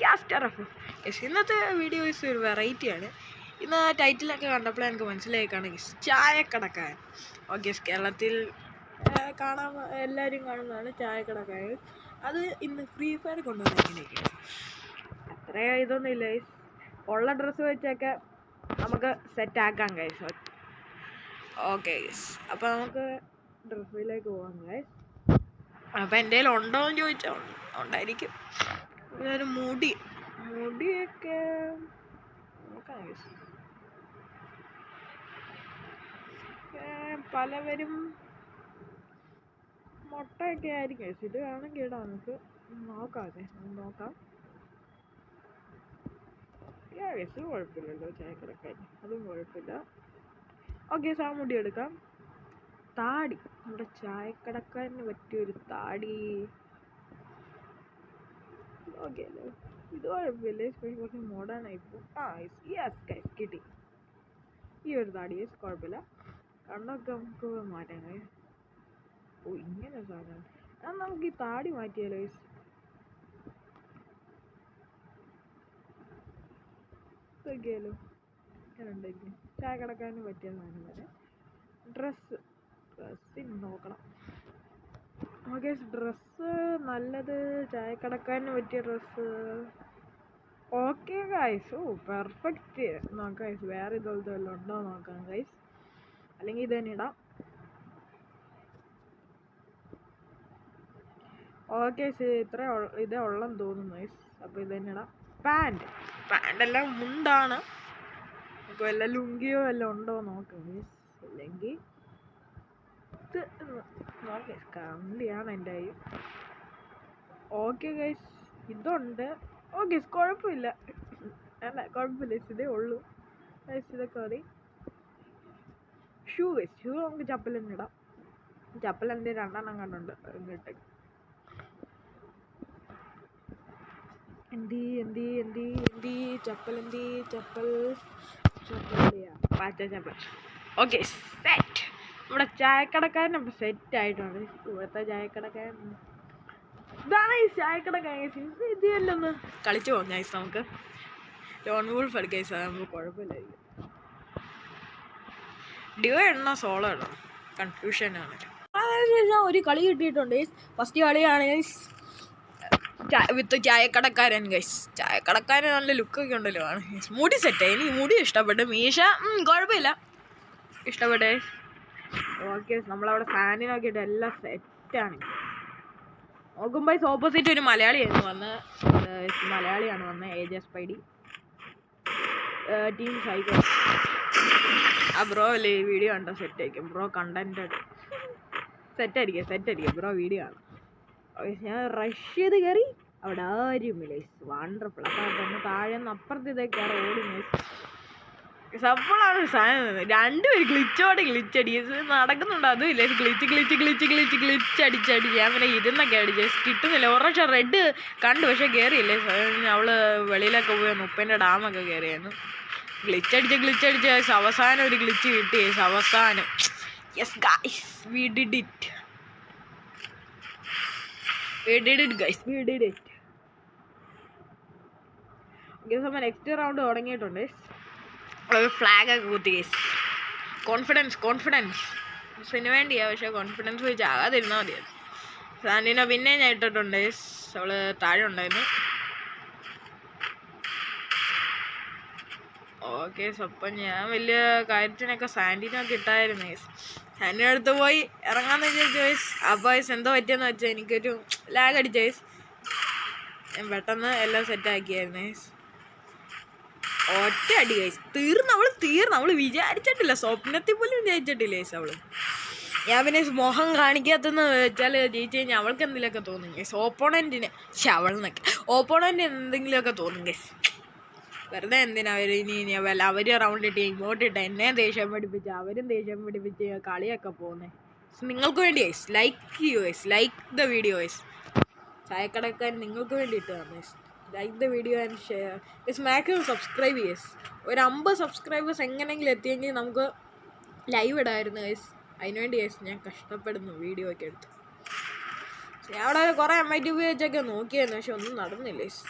Caster F yes. ഇന്നത്തെ videos ഒരു വെറൈറ്റിയാണ്. ഇന്ന് ടൈറ്റിലൊക്കെ കണ്ടപ്പോഴേ എനിക്ക് മനസ്സിലായിക്കാണ് ചായക്കടക്കാരൻ. ഓക്കെ, കേരളത്തിൽ കാണാൻ എല്ലാവരും കാണുന്നതാണ് ചായക്കടക്കാരൻ. അത് ഇന്ന് ഫ്രീ ഫയർ കൊണ്ടുവന്നിരിക്കുന്നത്. അത്ര ഇതൊന്നും ഇല്ല ഗൈസ്, ഉള്ള ഡ്രസ്സ് വെച്ചൊക്കെ നമുക്ക് സെറ്റാക്കാം ഗൈസ്. ഓക്കെ ഗൈസ്, അപ്പോൾ നമുക്ക് ഡ്രസ്സിലേക്ക് പോകാം ഗൈസ്. അപ്പം എൻ്റെ കയ്യിൽ ഉണ്ടോ എന്ന് ചോദിച്ചാൽ ഉണ്ടായിരിക്കും. ഒരു മുടിയൊക്കെ നോക്കാം ഗൈസ്. പലവരും മുട്ടയൊക്കെ ആയിരിക്കും ഗൈസ്. ഇത് വേണമെങ്കിൽ ഇടാം, നമുക്ക് നോക്കാം. ഗൈസ് കുഴപ്പമില്ലല്ലോ, ചായക്കടക്കാരൻ അതും കുഴപ്പമില്ല. ഓക്കെ, ആ മുടി എടുക്കാം. താടി, നമ്മുടെ ചായക്കടക്കാരന് പറ്റിയൊരു താടി. ഓക്കെ അല്ലേ, ഇത് കുഴപ്പമില്ല, കുറച്ച് മോഡേൺ ആയിപ്പോ. യെസ് ഗൈസ്, കിട്ടി ഈ ഒരു താടി. യെസ്, കുഴപ്പമില്ല. കണ്ണൊക്കെ നമുക്ക് മാറ്റാം ഗൈസ്. ഓ, ഇങ്ങനെ സാധനം. നമുക്ക് ഈ താടി മാറ്റിയാലോ ഗൈസ്. നോക്കിയാലോ ഇങ്ങനെ ഉണ്ടായിരിക്കും. ചായക്കടക്കാരന് പറ്റിയ സാധനം വരെ. ഡ്രസ്സിന് നോക്കണം. ഓക്കെ, ഡ്രസ്സ് നല്ലത്, ചായക്കടക്കാരന് പറ്റിയ ഡ്രസ്സ്. ഓക്കെ ഗൈസ്, ഓ പെർഫെക്റ്റ്. നോക്കാം ഗൈസ്, വേറെ ഇതുപോലത്തെ വല്ലതും ഉണ്ടോ നോക്കാം ഗൈസ്, അല്ലെങ്കിൽ ഇത് തന്നെ ഇടാം. ഓക്കെ, ഇതേ ഉള്ളെന്ന് തോന്നുന്നു ഗൈസ്, അപ്പോൾ ഇത് തന്നെ ഇടാം. പാൻ്റെല്ലാം മുണ്ടാണ്. നമുക്ക് വല്ല ലുങ്കിയോ വല്ലതും ഉണ്ടോ നോക്കാം ഗൈസ്, അല്ലെങ്കിൽ ഇത് നോക്കാം. കമ്പിയാണ് എൻ്റെ കയ്യിൽ. ഓക്കെ ഗൈസ്, ഇതുണ്ട്. ഓക്കെ, കുഴപ്പമില്ല, അല്ല കുഴപ്പമില്ല, ഇതേ ഉള്ളൂ ഗൈസ്, ഇതൊക്കെ മതി. ഷൂ ഗൈസ്, ഷൂ നമുക്ക് ചപ്പൽ തന്നെ ഇടാം. ചപ്പൽ എൻ്റെ 2 കണ്ടുണ്ട് ഇങ്ങോട്ട്. ചപ്പൽ പാറ്റ ചപ്പൽ. Okay, set. നമ്മുടെ ചായക്കടക്കാരൻ അപ്പോൾ സെറ്റ് ആയിട്ടുണ്ട്. ഇവിടുത്തെ ചായക്കടക്കാരൻ ഇതാണ് ഈ ചായക്കടക്കാരൻ. ഇതെല്ലാം ഒന്ന് കളിച്ചു പോകാം ഗൈസ്. നമുക്ക് ലോൺ വൂൾഫ് എടുക്കാം ഗൈസ്, നമുക്ക് കുഴപ്പമില്ലായിരിക്കും. ഡിയോ എണ്ണ സോളോ ഇടണം, കൺഫ്യൂഷനാണ്. ഒരു കളി കിട്ടിയിട്ടുണ്ട് ഗൈസ്. ഫസ്റ്റ് കളിയാണ് ഗൈസ് വിത്ത് ചായക്കടക്കാരൻ ഗൈസ്. ചായക്കടക്കാരൻ നല്ല ലുക്കൊക്കെ ഉണ്ടല്ലോ ആണ്. മുടി സെറ്റായി, എനിക്ക് മുടി ഇഷ്ടപ്പെട്ടു. മീശ കുഴപ്പമില്ല, ഇഷ്ടപ്പെട്ടേ. ഓക്കെ, നമ്മളവിടെ ഫാനിന് നോക്കിയിട്ട് എല്ലാം സെറ്റാണ്. നോക്കുമ്പോൾ ഓപ്പോസിറ്റ് ഒരു മലയാളിയാണ് വന്നത്, AJ Spidey ടീം സൈക്കോ. ആ ബ്രോ അല്ലേ ഈ വീഡിയോ കണ്ടോ, സെറ്റായിരിക്കും ബ്രോ. കണ്ടന്റ് സെറ്റായിരിക്കും ബ്രോ, വീഡിയോ ആണ്. ഞാൻ റഷ് ചെയ്ത് കയറി, അവിടെ ആരുമില്ല. വണ്ടർഫുൾ. അപ്പം തന്നെ താഴെ നിന്ന് അപ്പുറത്ത് ഇതേ കയറി ഓടി. സപ്പോളാണ് സാധനം. രണ്ടുപേരും ഗ്ലിച്ചടി നടക്കുന്നുണ്ട്. അതും ഇല്ല, ഗ്ലിച്ചടിച്ചടി. ഞാൻ പിന്നെ ഇരുന്നൊക്കെ അടിച്ച് കിട്ടുന്നില്ല. ഒരു പ്രാവശ്യം റെഡ് കണ്ടു, പക്ഷെ കയറിയില്ലേ. അവള് വെളിയിലൊക്കെ പോയി മുപ്പേൻ്റെ ഡാമൊക്കെ കയറിയായിരുന്നു. ഗ്ലിച്ചടിച്ച് അവസാനം ഒരു ഗ്ലിച്ച് കിട്ടി. അവസാനം yes guys, we did it guys, we did it. Okay, next round തുടങ്ങിയിട്ടുണ്ട്. ഫ്ലാഗ് ഒക്കെ കുത്തി ഗൈസ്. കോൺഫിഡൻസിന് വേണ്ടിയാ, പക്ഷെ കോൺഫിഡൻസ് വെച്ച് ആകാതിരുന്നാൽ മതിയത്. സാൻഡിനോ പിന്നെ ഞാൻ ഇട്ടിട്ടുണ്ട് ഗൈസ്, അവള് താഴെ ഉണ്ടായിരുന്നു. ഓക്കെ, അപ്പം ഞാൻ വലിയ കാര്യത്തിനൊക്കെ സാൻഡിനൊക്കെ ഇട്ടായിരുന്നു ഗൈസ്. സാൻഡിൻ്റെ അടുത്ത് പോയി ഇറങ്ങാന്ന് വിചാരിച്ചു ഗൈസ്. അപ്പോൾ ഗൈസ് എന്തോ പറ്റിയെന്ന് വെച്ചാൽ എനിക്കൊരു ലാഗ് അടിച്ചു ഗൈസ്. ഞാൻ പെട്ടെന്ന് എല്ലാം സെറ്റാക്കിയായിരുന്നു ഗൈസ്. ഒറ്റ അടി ഗൈസ്, തീർന്നു. അവള് വിചാരിച്ചിട്ടില്ല, സ്വപ്നത്തിൽ പോലും വിചാരിച്ചിട്ടില്ല ഗൈസ് അവള്. ഞാൻ പിന്നെ മോഹം കാണിക്കാത്തെന്ന് വെച്ചാൽ ജയിച്ചു കഴിഞ്ഞാൽ അവൾക്ക് എന്തെങ്കിലുമൊക്കെ തോന്നും ഗൈസ്. ഓപ്പോണൻറ്റ് എന്തെങ്കിലുമൊക്കെ തോന്നും ഗൈസ്. വെറുതെ എന്തിനാ അവർ റൗണ്ട് ഇട്ട് ഇങ്ങോട്ട് ഇട്ട് എന്നെ ദേഷ്യം പഠിപ്പിച്ച് അവരും ദേഷ്യം പഠിപ്പിച്ച് കളിയൊക്കെ പോകുന്നത്. നിങ്ങൾക്ക് വേണ്ടി ഗൈസ്, ലൈക്ക് ചെയ്യൂ guys, like the video guys. ചായക്കടക്കാരൻ നിങ്ങൾക്ക് വേണ്ടിയിട്ടാണ് guys. Like the video and share guys. Maximum subscribe ചെയ്യസ്. ഒരു 50 സബ്സ്ക്രൈബേഴ്സ് എങ്ങനെയെങ്കിലും എത്തിയെങ്കിൽ നമുക്ക് ലൈവ് ഇടായിരുന്നു ഗൈസ്. അതിനുവേണ്ടി ഗൈസ് ഞാൻ കഷ്ടപ്പെടുന്നു, വീഡിയോ ഒക്കെ എടുത്ത്. ഞാൻ അവിടെ കുറേ MITV വെച്ചൊക്കെ നോക്കിയായിരുന്നു, പക്ഷെ ഒന്നും നടന്നില്ല ഗൈസ്.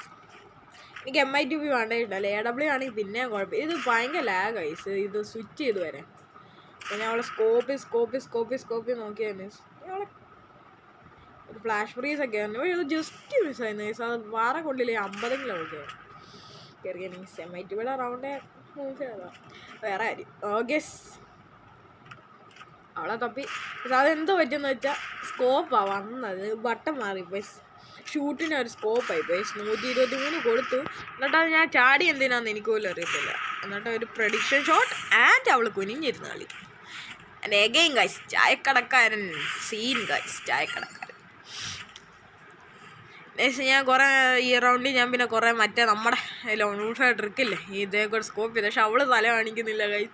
എനിക്ക് MI2B വേണ്ടേ AW ആണെങ്കിൽ പിന്നെ കുഴപ്പം. ഇത് ഭയങ്കര ലാഗ് ഗൈസ്, ഇത് സ്വിച്ച് ചെയ്ത് വരാൻ. അപ്പോൾ ഞാൻ അവളെ സ്കോപ്പ് നോക്കിയായിരുന്നു. അവളെ ഒരു ഫ്ലാഷ് ഫ്രീസ് ഒക്കെ ആയിരുന്നു. ഇത് ജസ്റ്റ് മിസ്സായിരുന്നു ഗൈസ്. അത് വേറെ കൊണ്ടില്ലേ 50 ഒക്കെ കയറിയ മീൻസ് MI2B റൗണ്ട് വേറെ കാര്യം. ഓഗസ് അവളെ തപ്പി. അതെന്തോ പറ്റുമെന്ന് വെച്ചാൽ സ്കോപ്പാണ് വന്നത്, ബട്ടൺ മാറിപ്പോയി. ഷൂട്ടിന് ഒരു സ്കോപ്പായി പോയി. 123 കൊടുത്തു. എന്നിട്ട് അത് ഞാൻ ചാടി എന്തിനാന്ന് എനിക്ക് പോലും അറിയത്തില്ല. എന്നിട്ട് ഒരു പ്രഡിക്ഷൻ ഷോട്ട് ആൻഡ് അവൾ കുനിഞ്ഞിരുന്ന കളി. ആൻഡ് എഗെയിൻ ഗൈസ് ചായക്കടക്കാരൻ സീൻ ഗൈസ് ചായക്കടക്കാരൻ. ഞാൻ കുറേ ഈ റൗണ്ടിൽ ഞാൻ പിന്നെ കുറേ മറ്റേ നമ്മുടെ ലോൺ ട്രിക്കില്ലേ ഇതേക്കൂടെ സ്കോപ്പ് ചെയ്ത്, പക്ഷെ അവള് തല കാണിക്കുന്നില്ല ഗൈസ്.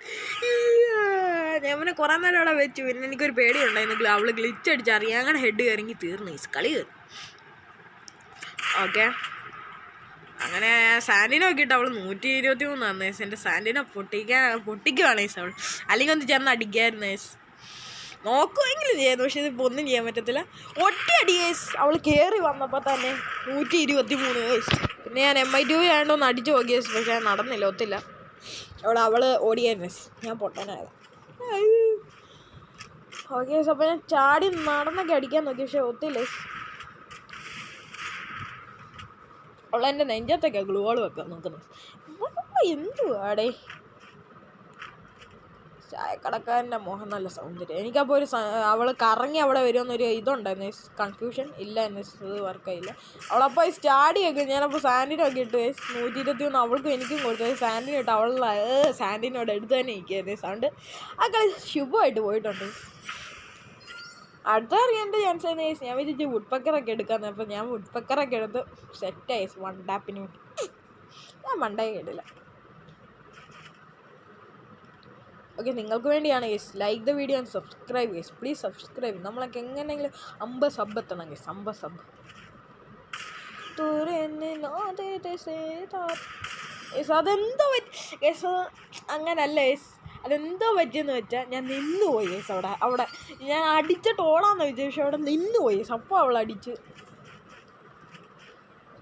ഞാൻ പിന്നെ കുറേ നേരം അവിടെ വെച്ചു. പിന്നെ എനിക്കൊരു പേടിയുണ്ടായിരുന്നു അവള് ഗ്ലിച്ച് അടിച്ചറിയാം അങ്ങനെ ഹെഡ് കയറിങ്ങി തീർന്നു ഗൈസ്, കളി കയറി. ഓക്കെ അങ്ങനെ സാൻഡിനെ നോക്കിയിട്ട് അവൾ 123 തന്നു. എൻ്റെ സാൻഡിനെ പൊട്ടിക്കുവാണ് ഗൈസ് അവൾ. അല്ലെങ്കിൽ ഒന്ന് ചെന്ന് അടിക്കായിരുന്നു ഗൈസ്, നോക്കുമെങ്കിലും ചെയ്യുന്നു. പക്ഷെ ഇതിപ്പോൾ ഒന്നും ചെയ്യാൻ പറ്റത്തില്ല. ഒറ്റ അടി ഗൈസ് അവൾ കയറി വന്നപ്പോൾ തന്നെ 123 ഗൈസ്. പിന്നെ ഞാൻ MI2B ആയതുകൊണ്ട് അടിച്ചു നോക്കി ഗൈസ്, പക്ഷേ നടന്നില്ല, ഒത്തില്ല. അവൾ ഓടിയായിരുന്നു ഗൈസ്, ഞാൻ പൊട്ടനായത്. ഓക്കെ ഗൈസ്, അപ്പോൾ ഞാൻ ചാടി നടന്നൊക്കെ അടിക്കാൻ നോക്കി, പക്ഷേ ഒത്തില്ല ഗൈസ്. അവൾ എൻ്റെ നെഞ്ചത്തൊക്കെ ഗ്ലൂവാൾ വെക്കാൻ നോക്കുന്നത്. എന്തുവാടേ ചായക്കടക്കാരൻ്റെ മോഹം നല്ല സൗന്ദര്യം. എനിക്കപ്പോൾ അവൾ കറങ്ങി അവിടെ വരുമെന്നൊരു ഇതുണ്ടായിരുന്നു, കൺഫ്യൂഷൻ ഇല്ല എന്ന്. ഇത് വർക്കായില്ല. അവളപ്പോൾ സ്റ്റാഡിയൊക്കെ ഞാനപ്പോൾ സാൻഡിനൊക്കെ ഇട്ട് 123 അവൾക്കും എനിക്കും കൊടുത്തത്. സാൻഡിന് ഇട്ട് സാൻഡിനോട് എടുത്ത് തന്നെ ഇരിക്കുന്നത്. സൗണ്ട് ആ കളി ശുഭമായിട്ട് പോയിട്ടുണ്ട്. അടുത്ത അറിയാൻ്റെ ചാൻസ് ആയിരുന്നു. ഞാൻ വിചാരിച്ചു വുഡ്പക്കറൊക്കെ എടുക്കാമെന്ന്. അപ്പോൾ ഞാൻ വുഡ്പക്കറൊക്കെ എടുത്ത് സെറ്റായി 1 ടാപ്പിന് വേണ്ടി. ഞാൻ മണ്ടായി കേട്ടില്ല. ഓക്കെ, നിങ്ങൾക്ക് വേണ്ടിയാണ് guys. Like the video and subscribe guys, please subscribe. നമ്മളൊക്കെ എങ്ങനെയെങ്കിലും 50 സബ് എത്തണം ഗൈസ്, 50 സബ്. അതെന്തോ ഗൈസ്, അങ്ങനല്ല ഗൈസ്, അതെന്തോ പറ്റിയെന്ന് വെച്ചാൽ ഞാൻ നിന്നുപോയി ഗൈസ്. അവിടെ ഞാൻ അടിച്ചിട്ട് ഓടാന്ന് വിചാരിച്ചു, പക്ഷെ അവിടെ നിന്നുപോയി. അപ്പോൾ അവൾ അടിച്ച്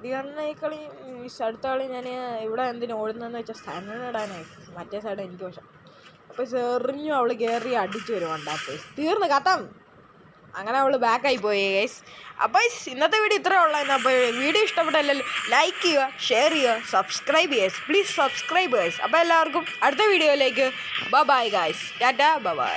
ഈ കളി. അടുത്ത കളി ഞാൻ ഇവിടെ എന്തിനു ഓടുന്നതെന്ന് വെച്ചാൽ സ്റ്റാൻഡേർഡ് ഇടാനായി. മറ്റേ സൈഡ് എനിക്ക് പക്ഷെ അപ്പോൾ എറിഞ്ഞു അവൾ കയറി അടിച്ചു വരുവാണ്ട. അപ്പോൾ തീർന്ന് കത്തം. അങ്ങനെ അവൾ ബാക്കായി പോയി ഗൈസ്. അപ്പോൾ ഇന്നത്തെ വീഡിയോ ഇത്രേ ഉള്ളായിരുന്നു. അപ്പോൾ വീഡിയോ ഇഷ്ടപ്പെട്ടല്ലോ ലൈക്ക് ചെയ്യുക, ഷെയർ ചെയ്യുക, സബ്സ്ക്രൈബ് ചെയ്യുക, പ്ലീസ് സബ്സ്ക്രൈബ് ഗൈസ്. അപ്പോൾ എല്ലാവർക്കും അടുത്ത വീഡിയോയിലേക്ക് ബൈ ഗൈസ്, ടാറ്റാ ബൈ.